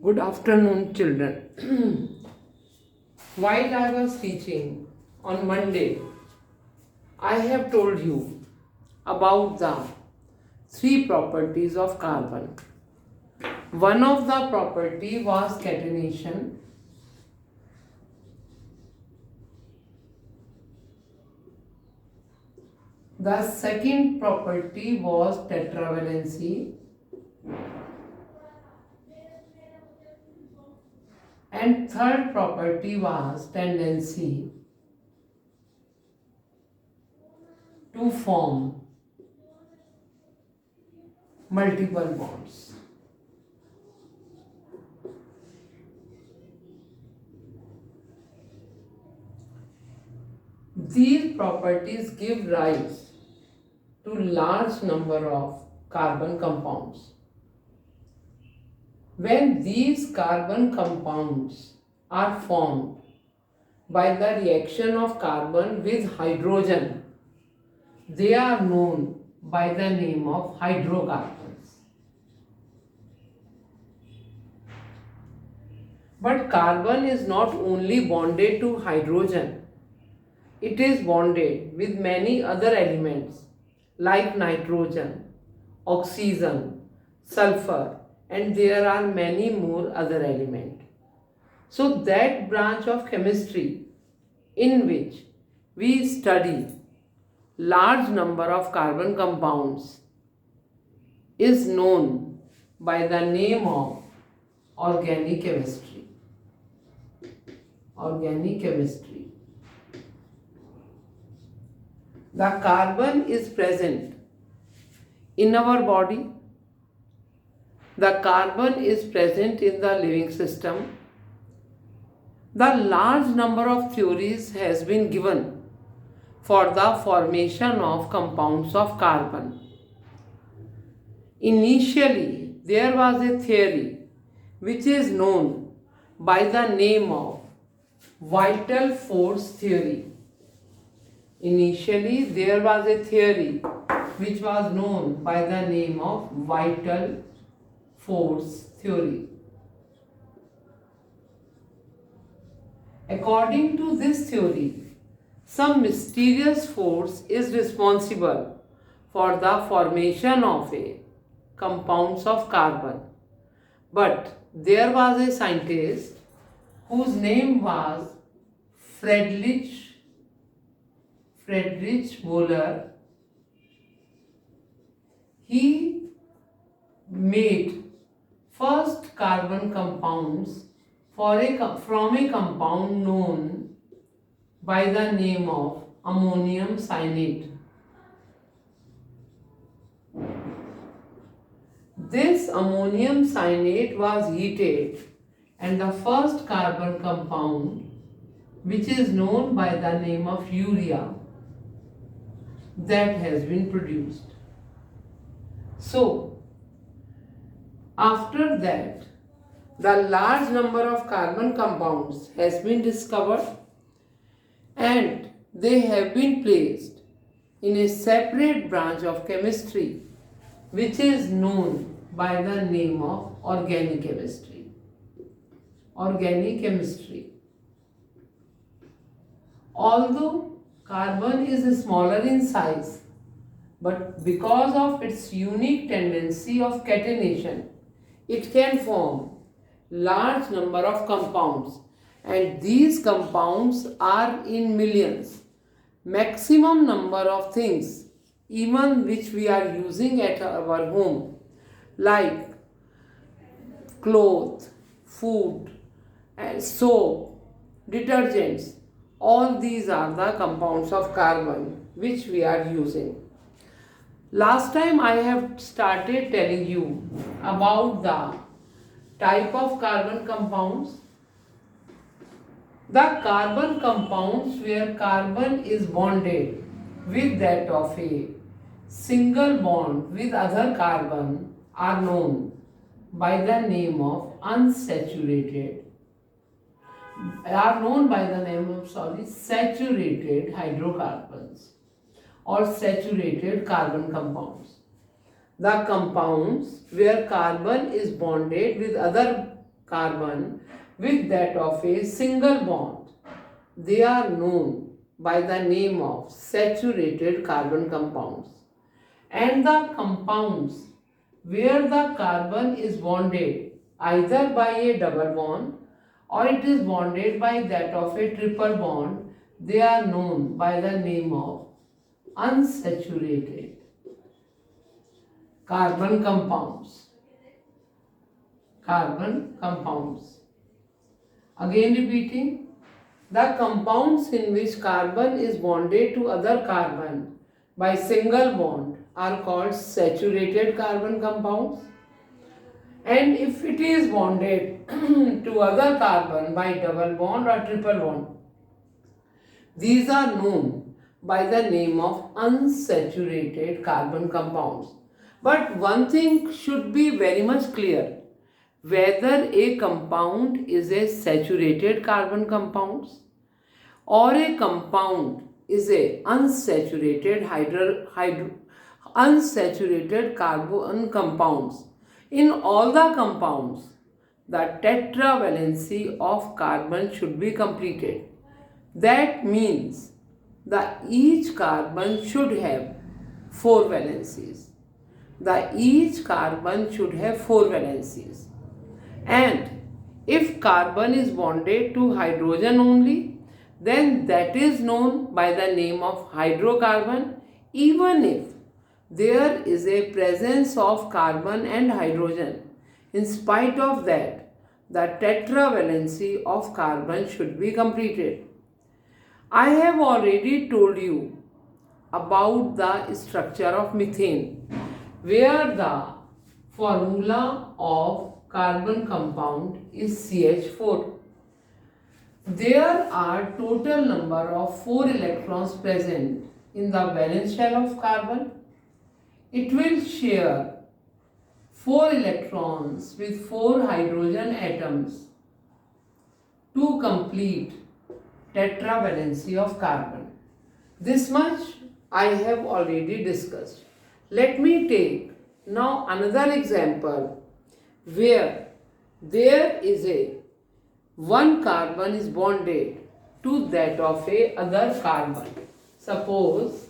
Good afternoon, children. While I was teaching on Monday, I have told you about the three properties of carbon. One of the property was catenation. The second property was tetravalency. And third property was tendency to form multiple bonds. These properties give rise to large number of carbon compounds. When these carbon compounds are formed by the reaction of carbon with hydrogen, they are known by the name of hydrocarbons. But carbon is not only bonded to hydrogen, it is bonded with many other elements like nitrogen, oxygen, sulfur, and there are many more other elements. So that branch of chemistry in which we study large number of carbon compounds is known by the name of organic chemistry. Organic chemistry. The carbon is present in our body. The carbon is present in the living system. The large number of theories has been given for the formation of compounds of carbon. Initially, there was a theory which is known by the name of vital force theory. Initially, there was a theory which was known by the name of vital force theory. According to this theory, some mysterious force is responsible for the formation of a compounds of carbon. But there was a scientist whose name was Friedrich Wöhler. He made first carbon compounds from a compound known by the name of ammonium cyanide. This ammonium cyanide was heated and the first carbon compound, which is known by the name of urea, that has been produced. So, after that, the large number of carbon compounds has been discovered and they have been placed in a separate branch of chemistry which is known by the name of organic chemistry. Organic chemistry. Although carbon is smaller in size, but because of its unique tendency of catenation, it can form large number of compounds, and these compounds are in millions. Maximum number of things even which we are using at our home, like cloth, food, and soap, detergents, all these are the compounds of carbon which we are using. Last time I have started telling you about the type of carbon compounds. The carbon compounds where carbon is bonded with that of a single bond with other carbon are known by the name of saturated hydrocarbons or saturated carbon compounds. The compounds where carbon is bonded with other carbon with that of a single bond, they are known by the name of saturated carbon compounds. And the compounds where the carbon is bonded either by a double bond or it is bonded by that of a triple bond, they are known by the name of unsaturated carbon compounds. Carbon compounds. Again repeating, the compounds in which carbon is bonded to other carbon by single bond are called saturated carbon compounds. And if it is bonded to other carbon by double bond or triple bond, these are known by the name of unsaturated carbon compounds. But one thing should be very much clear, whether a compound is a saturated carbon compounds or a compound is a unsaturated unsaturated carbon compounds. In all the compounds, the tetravalency of carbon should be completed. That means that each carbon should have 4 valencies. Each carbon should have 4 valencies. And if carbon is bonded to hydrogen only, then that is known by the name of hydrocarbon, even if there is a presence of carbon and hydrogen. In spite of that, the tetravalency of carbon should be completed. I have already told you about the structure of methane, where the formula of carbon compound is CH4. There are total number of 4 electrons present in the valence shell of carbon. It will share 4 electrons with 4 hydrogen atoms to complete tetravalency of carbon. This much I have already discussed. Let me take now another example where there is a one carbon is bonded to that of a other carbon. Suppose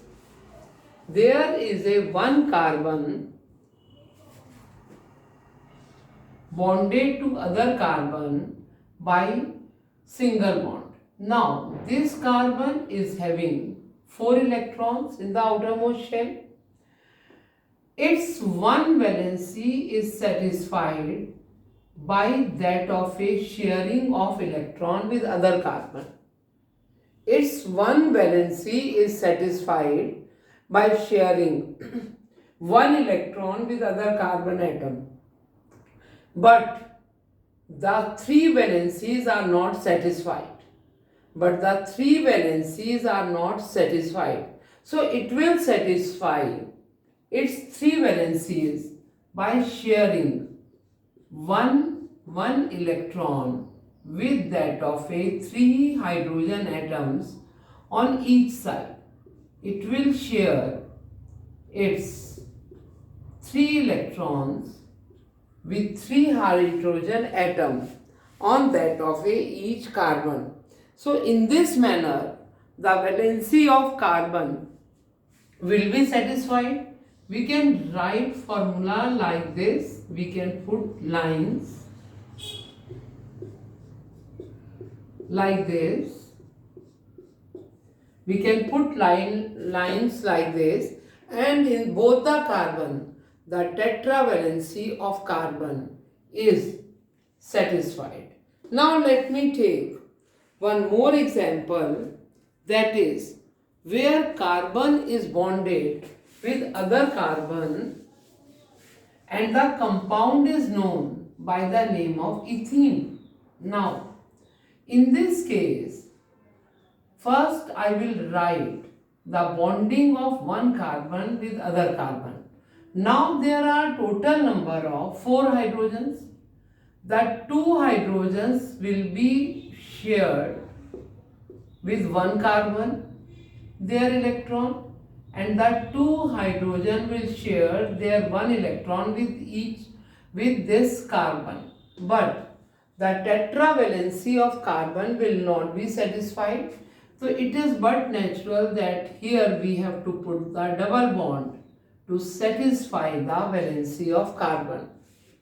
there is a one carbon bonded to other carbon by single bond. Now this carbon is having 4 electrons in the outermost shell. Its one valency is satisfied by that of a sharing of electron with other carbon. Its one valency is satisfied by sharing one electron with other carbon atom. But the 3 valencies are not satisfied. So it will satisfy its 3 valencies by sharing one electron with that of a 3 hydrogen atoms on each side. It will share its 3 electrons with 3 hydrogen atoms on that of each carbon. So in this manner, the valency of carbon will be satisfied. We can write formula like this. We can put lines like this. We can put lines like this, and in both the carbon, the tetravalency of carbon is satisfied. Now let me take one more example, that is where carbon is bonded with other carbon and the compound is known by the name of ethene. Now in this case, first I will write the bonding of one carbon with other carbon. Now there are total number of 4 hydrogens. The 2 hydrogens will be shared with one carbon, their electron, and the 2 hydrogen will share their 1 electron with this carbon. But the tetravalency of carbon will not be satisfied. So it is but natural that here we have to put the double bond to satisfy the valency of carbon.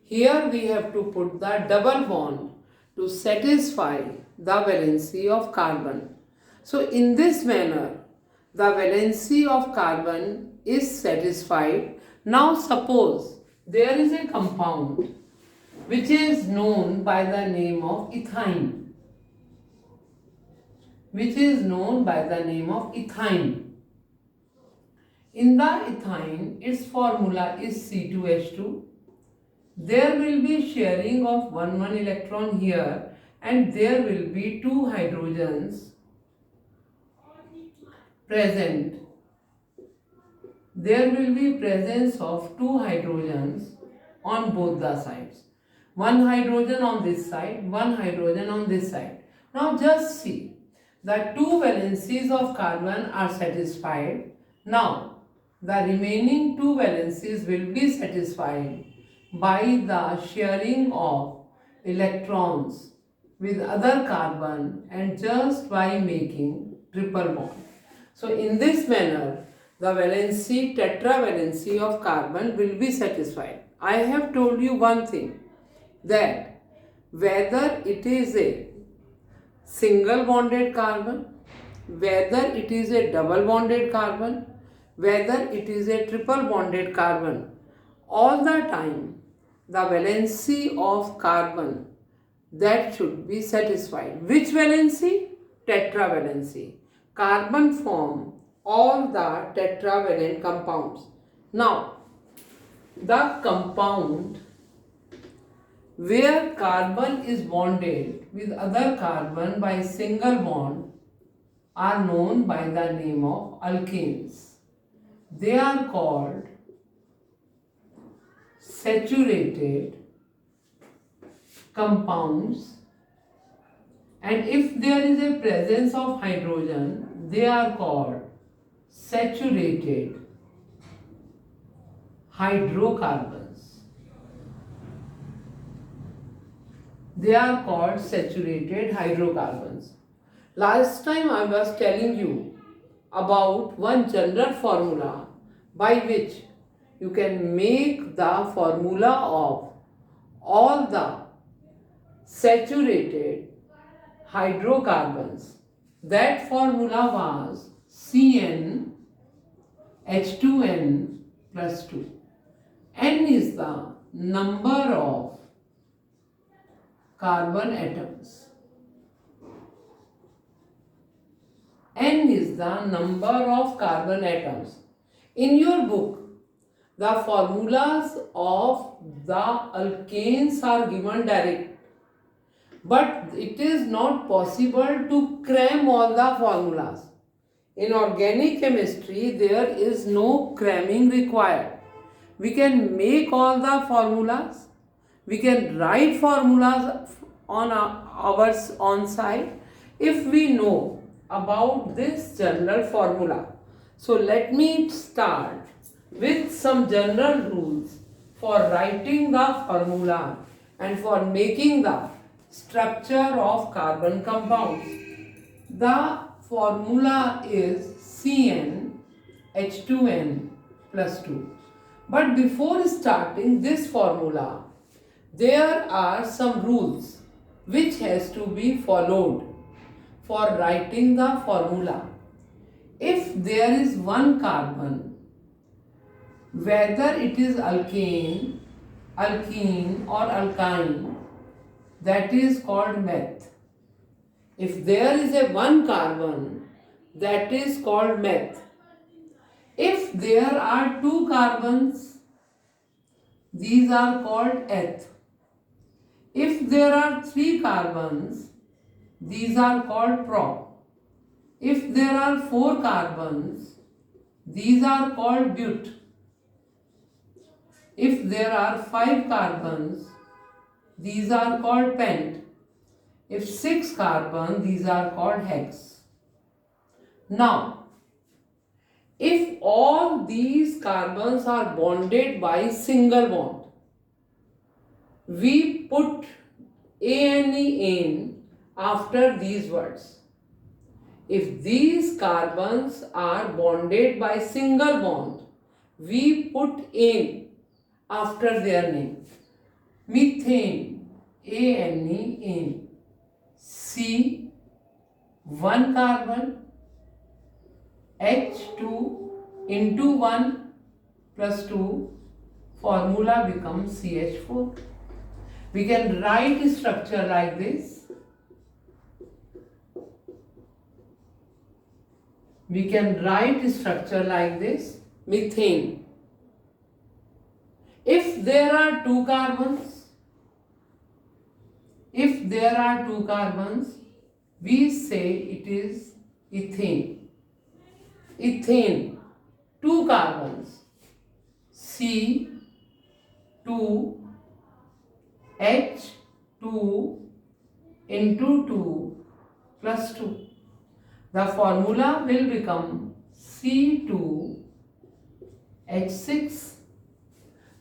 Here we have to put the double bond to satisfy the valency of carbon. So in this manner, the valency of carbon is satisfied. Now suppose there is a compound which is known by the name of ethine. Which is known by the name of ethine. In the ethine, its formula is C2H2. There will be sharing of 1 electron here, and there will be 2 hydrogens present. There will be presence of 2 hydrogens on both the sides. 1 hydrogen on this side, 1 hydrogen on this side. Now just see, the 2 valencies of carbon are satisfied. Now the remaining 2 valencies will be satisfied by the sharing of electrons with other carbon and just by making triple bond. So in this manner, the valency, tetravalency of carbon will be satisfied. I have told you one thing, that whether it is a single bonded carbon, whether it is a double bonded carbon, whether it is a triple bonded carbon, all the time the valency of carbon, that should be satisfied. Which valency? Tetravalency. Carbon form all the tetravalent compounds. Now, the compound where carbon is bonded with other carbon by single bond are known by the name of alkanes. They are called saturated compounds, and if there is a presence of hydrogen, they are called saturated hydrocarbons. They are called saturated hydrocarbons. Last time I was telling you about one general formula by which you can make the formula of all the saturated hydrocarbons. That formula was CnH2n plus 2. N is the number of carbon atoms. N is the number of carbon atoms. In your book, the formulas of the alkanes are given direct, but it is not possible to cram all the formulas. In organic chemistry, there is no cramming required. We can make all the formulas. We can write formulas on our own side if we know about this general formula. So let me start with some general rules for writing the formula and for making the structure of carbon compounds. The formula is CnH2n plus 2. But before starting this formula, there are some rules which has to be followed for writing the formula. If there is one carbon, whether it is alkane, alkene or alkyne, that is called meth. If there is a one carbon, that is called meth. If there are two carbons, these are called eth. If there are 3 carbons, these are called prop. If there are 4 carbons, these are called but. If there are 5 carbons, these are called pent. If 6 carbons, these are called hex. Now, if all these carbons are bonded by single bond, we put ane after these words. If these carbons are bonded by single bond, we put ane after their name. Methane, ane, ane. C, one carbon, H2 into 1 plus 2, formula becomes CH4. We can write structure like this. We can write structure like this, methane. If there are two carbons, we say it is ethane. Ethane, two carbons, C2H2 into 2 plus 2. The formula will become C2H6.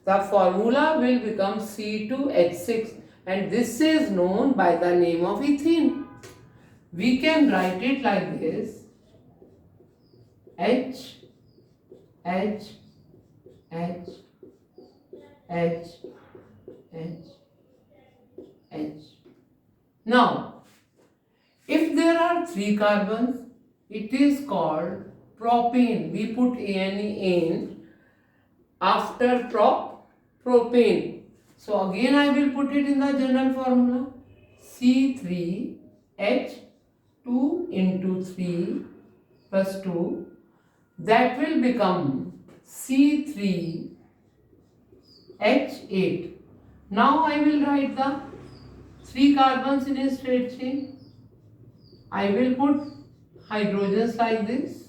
The formula will become C2H6, and this is known by the name of ethene. We can write it like this: H, H, H, H, H, H. Now, if there are three carbons, it is called propane. We put ane after propane. So again I will put it in the general formula: C3H2 into 3 plus 2. That will become C3H8. Now I will write the three carbons in a straight chain. I will put hydrogens like this.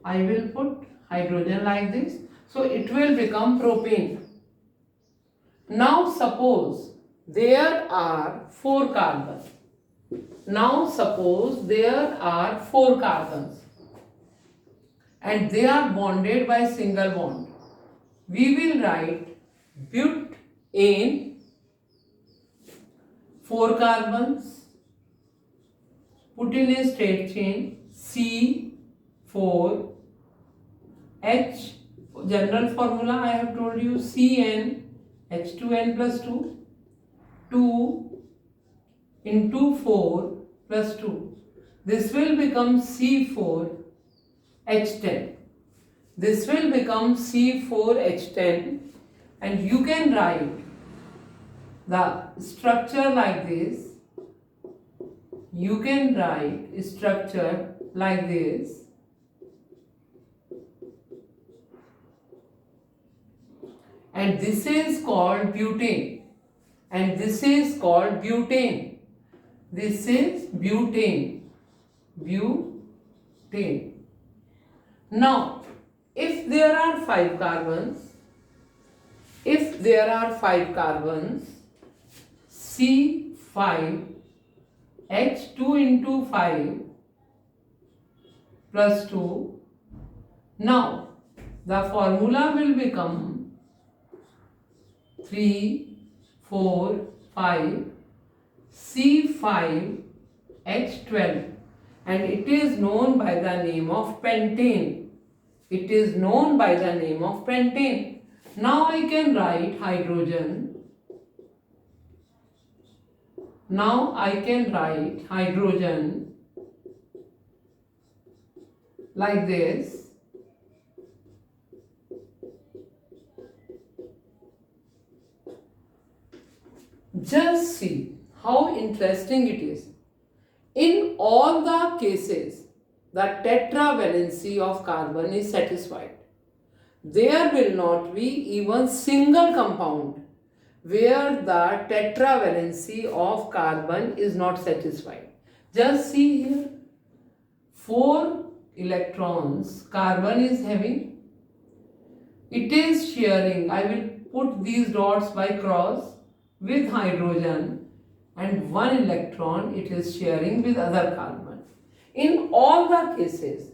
I will put hydrogen like this. So it will become propane. Now suppose there are four carbons. And they are bonded by single bond. We will write butane, 4 carbons, put in a straight chain, C4H, general formula I have told you, Cn, H2n plus 2, 2 into 4 plus 2. This will become C4H10. This will become C4H10, and you can write the structure like this. You can write structure like this. And this is called butane. And this is called butane. This is butane. Butane. Now, if there are 5 carbons, C5H2 into 5 plus 2. Now, the formula will become 3, 4, 5, C5H12, and it is known by the name of pentane. Now I can write hydrogen. Like this. Just see how interesting it is. In all the cases, the tetravalency of carbon is satisfied. There will not be even single compound where the tetravalency of carbon is not satisfied. Just see here, 4 electrons carbon is having. It is sharing, I will put these dots by cross, with hydrogen, and 1 electron it is sharing with other carbon. In all the cases,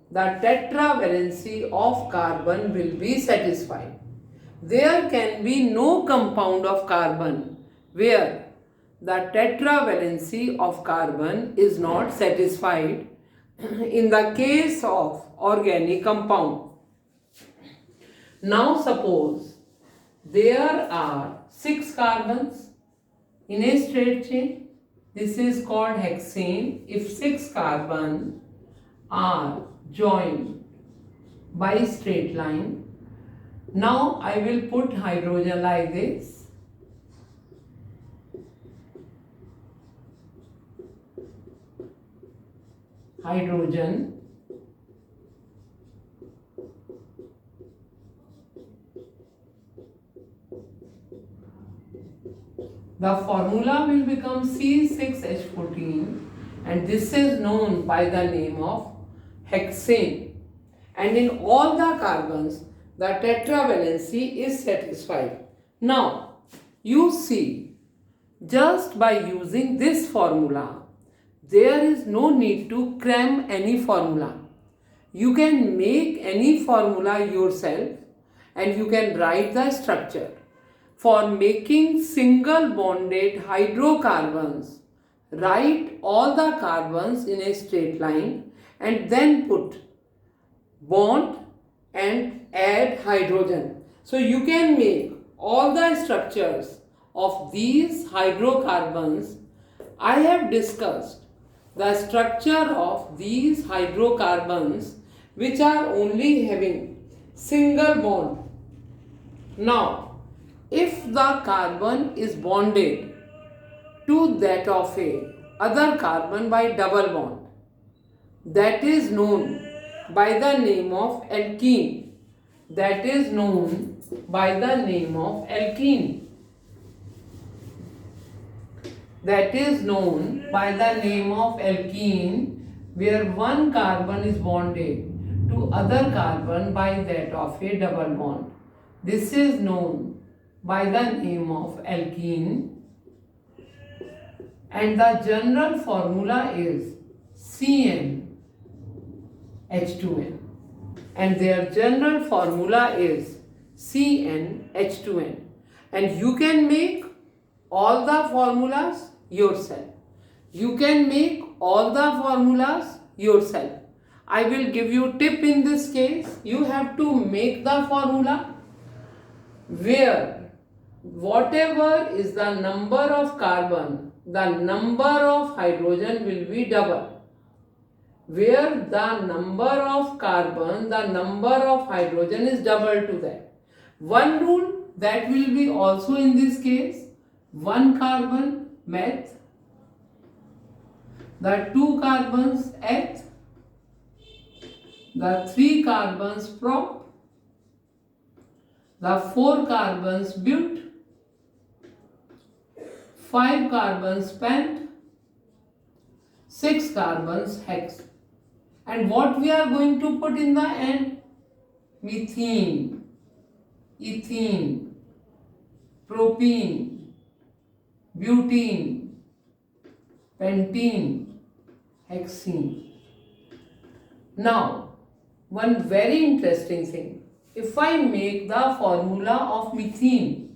the tetravalency of carbon will be satisfied. there can be no compound of carbon where the tetravalency of carbon is not satisfied in the case of organic compound. Now suppose there are 6 carbons in a straight chain. This is called hexane. If 6 carbons are joined by straight line, now I will put hydrogen like this. Hydrogen. The formula will become C6H14 and this is known by the name of hexane. And in all the carbons, the tetravalency is satisfied. Now, you see, just by using this formula, there is no need to cram any formula. You can make any formula yourself and you can write the structure. For making single bonded hydrocarbons, write all the carbons in a straight line and then put bond and add hydrogen. So you can make all the structures of these hydrocarbons. I have discussed the structure of these hydrocarbons which are only having single bond. Now, if the carbon is bonded to that of a other carbon by double bond, that is known by the name of alkene. That is known by the name of alkene. That is known by the name of alkene, where one carbon is bonded to other carbon by that of a double bond. This is known by the name of alkene, and the general formula is CnH2n, and their general formula is CnH2n, and you can make all the formulas yourself. You can make all the formulas yourself. I will give you tip in this case. You have to make the formula where whatever is the number of carbon, the number of hydrogen will be double. Where the number of carbon, the number of hydrogen is double to that. One rule that will be also in this case, one carbon meth, the 2 carbons eth, the 3 carbons prop, the 4 carbons but, 5 carbons pent, 6 carbons hex. And what we are going to put in the end? Methene, ethene, propene, butene, pentene, hexene. Now, one very interesting thing. If I make the formula of methene,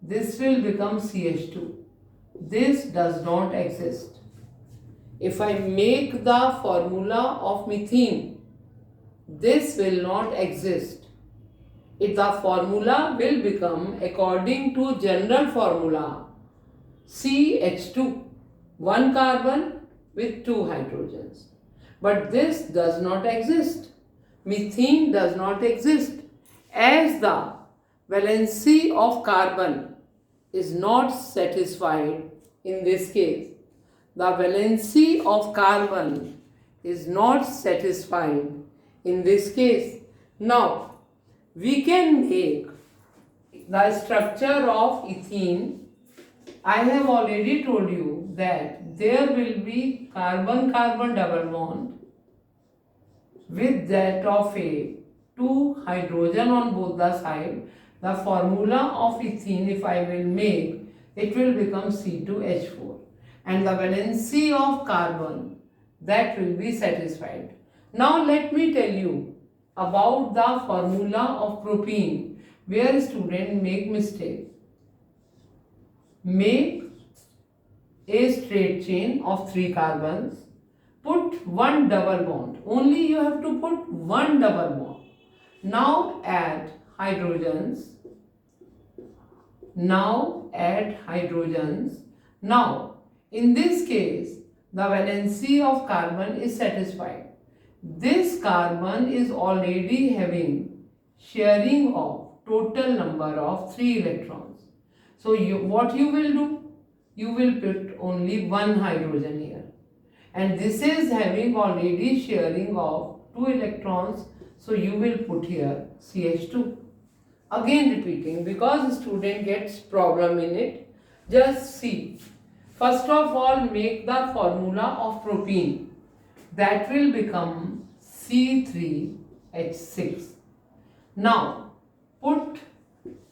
this will become CH2. This does not exist. If I make the formula of methene, this will not exist. If the formula will become according to general formula CH2, one carbon with 2 hydrogens. But this does not exist. Methene does not exist, as the valency of carbon is not satisfied in this case. The valency of carbon is not satisfied in this case. Now, we can make the structure of ethene. I have already told you that there will be carbon-carbon double bond with that of a 2 hydrogen on both the sides. The formula of ethene, if I will make, it will become C2H4. And the valency of carbon, that will be satisfied. Now let me tell you about the formula of propene. where student make mistake. Make a straight chain of 3 carbons. Put one double bond. Only you have to put one double bond. Now add hydrogens. Now in this case, the valency of carbon is satisfied. This carbon is already having sharing of total number of 3 electrons. So what you will do? You will put only one hydrogen here. And this is having already sharing of 2 electrons. So you will put here CH2. Again repeating, because student gets problem in it. Just see. First of all, make the formula of propene. That will become C3H6. Now put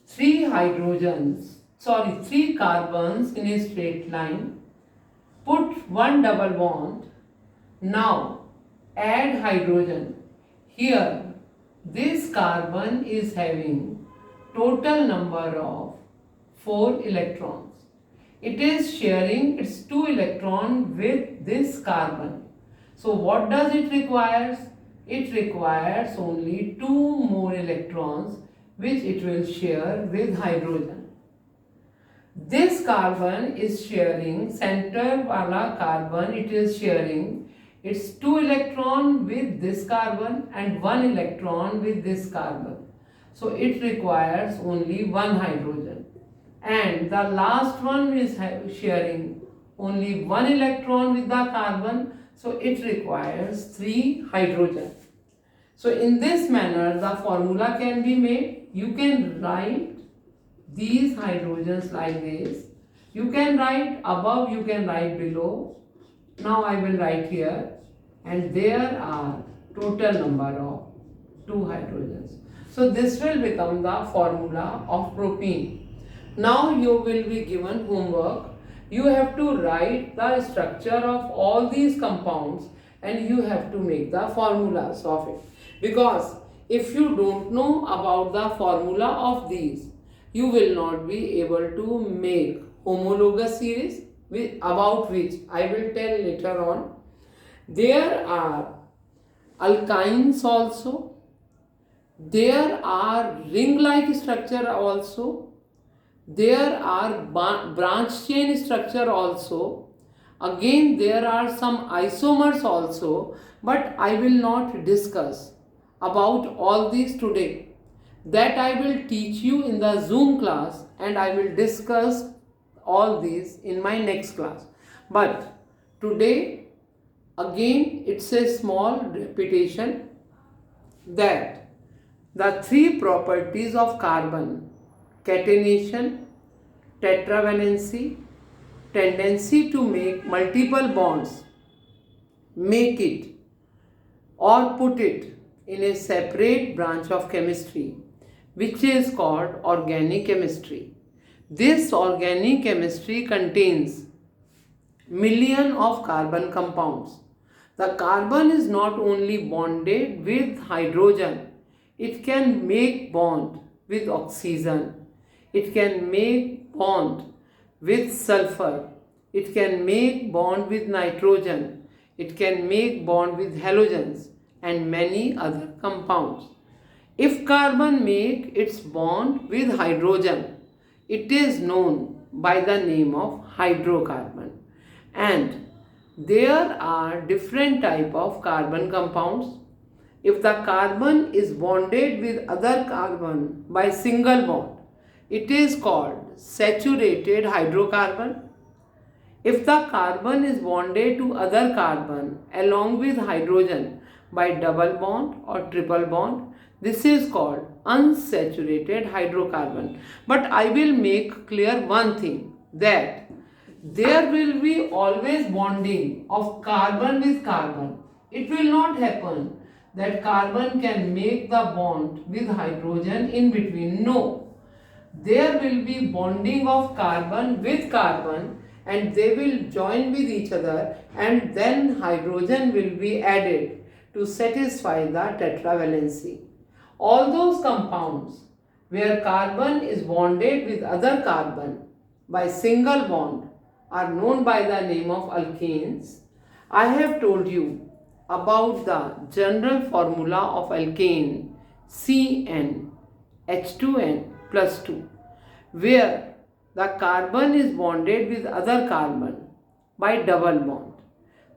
3 carbons in a straight line. Put one double bond. Now add hydrogen. Here this carbon is having total number of 4 electrons. It is sharing its 2 electron with this carbon. So what does it requires? It requires only 2 more electrons which it will share with hydrogen. This carbon is sharing, center wala carbon, it is sharing its 2 electron with this carbon and 1 electron with this carbon. So it requires only 1 hydrogen. And the last one is sharing only 1 electron with the carbon. So it requires 3 hydrogen. So in this manner the formula can be made. You can write these hydrogens like this. You can write above, you can write below. Now I will write here, and there are total number of 2 hydrogens. So this will become the formula of propene. Now you will be given homework. You have to write the structure of all these compounds and you have to make the formulas of it. Because if you don't know about the formula of these, you will not be able to make homologous series, about which I will tell later on. There are alkynes also. There are ring-like structure also. There are branch chain structure also. Again there are some isomers also, but I will not discuss about all these today. That I will teach you in the Zoom class, and I will discuss all these in my next class. But today again it's a small repetition that the 3 properties of carbon: catenation, tetravalency, tendency to make multiple bonds, make it or put it in a separate branch of chemistry, which is called organic chemistry. This organic chemistry contains million of carbon compounds. The carbon is not only bonded with hydrogen, it can make bond with oxygen, it can make bond with sulfur, it can make bond with nitrogen, it can make bond with halogens and many other compounds. If carbon make its bond with hydrogen, it is known by the name of hydrocarbon. And there are different type of carbon compounds. If the carbon is bonded with other carbon by single bond, it is called saturated hydrocarbon. If the carbon is bonded to other carbon along with hydrogen by double bond or triple bond, this is called unsaturated hydrocarbon. But I will make clear one thing, that there will be always bonding of carbon with carbon. It will not happen that carbon can make the bond with hydrogen in between. No. There will be bonding of carbon with carbon and they will join with each other, and then hydrogen will be added to satisfy the tetravalency. All those compounds where carbon is bonded with other carbon by single bond are known by the name of alkanes. I have told you about the general formula of alkane CN H2N plus 2, where the carbon is bonded with other carbon by double bond.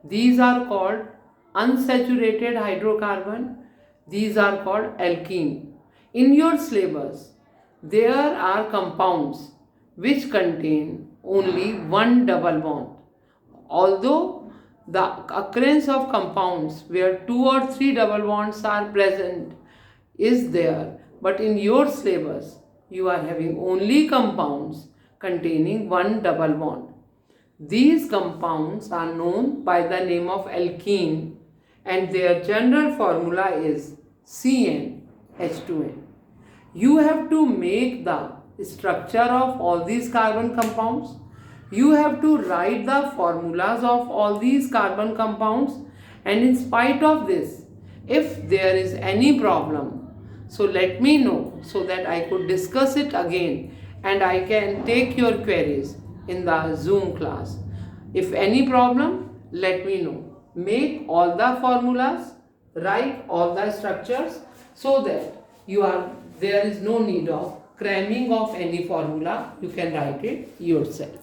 These are called unsaturated hydrocarbon. These are called alkene. In your syllabus, there are compounds which contain only one double bond. Although the occurrence of compounds where 2 or 3 double bonds are present is there, but in your syllabus you are having only compounds containing one double bond. These compounds are known by the name of alkene and their general formula is CnH2n. You have to make the structure of all these carbon compounds. You have to write the formulas of all these carbon compounds, and in spite of this, if there is any problem, so let me know so that I could discuss it again and I can take your queries in the Zoom class. If any problem, let me know. Make all the formulas, write all the structures so that there is no need of cramming of any formula. You can write it yourself.